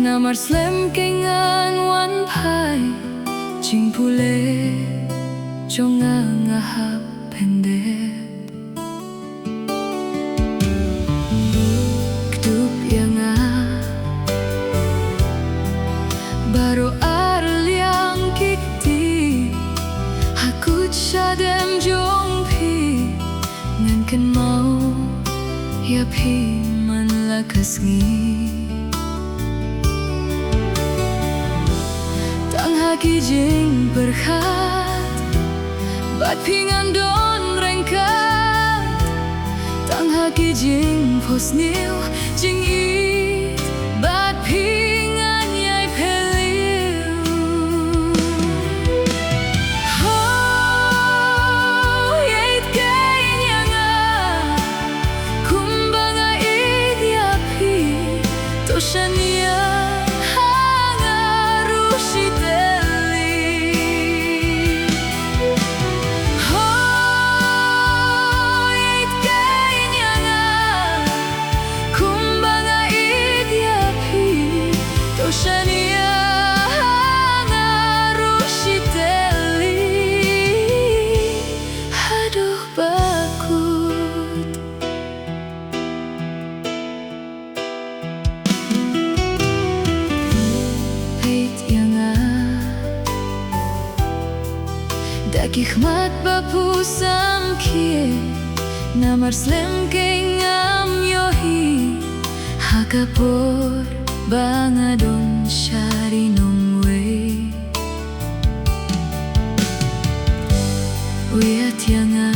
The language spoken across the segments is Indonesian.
Namar slem kengan wan pai Jing pule Jonga ngahap pendek Kedup yang Baru arel yang kikti Hakut syadem jongpi Nganken mau Yapi man lakas ngi Tang haki jing berkat Bat pingan don rengkat Tang haki jing pos niu Jing it Bat pingan yai peliu Oh yait kay nyanga Kumbanga it yapi Toshania Hikmat bapu samkie Namar slem kengam yohi Hakapor bangadon syari nongwe Wiat yanga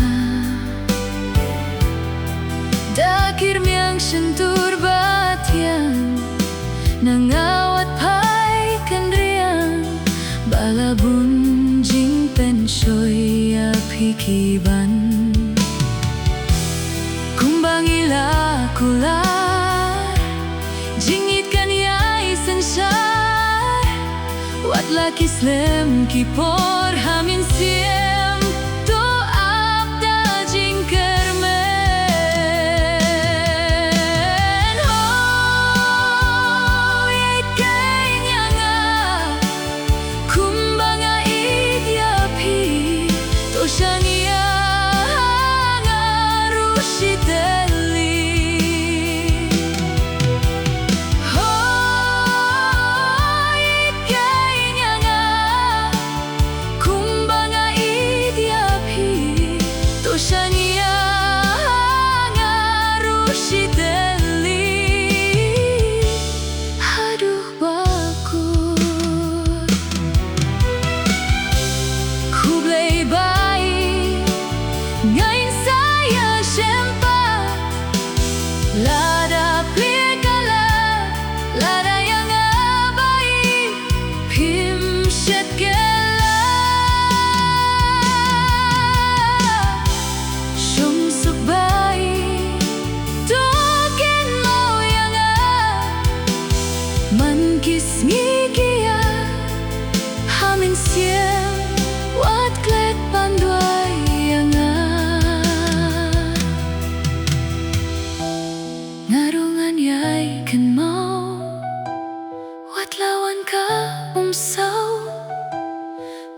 Dakir miang sentur batian Nangawat pai kendriang Balabun jing penshoy apikiban Kumbangila kular Jingit kan yai sensar Wat laki slem kipor hamin siem To abda jing kermen Oh yait kay nyanga Kumbanga Toshania ngarushiteli Oh ikay nyanga Kumbanga idyapi Toshania ngarushiteli Aduh bakut Kublai ba Ngayon saya sempat Lada plikala Lada yang abai Pim syet gela Syum suk bai Token mau yang Man kis ngikia Hamin siem Wat klet panduai Ngarungan yai kan mau Wat lawan ka umsaw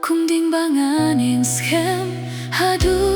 Kung ding bangan yang scam Aduh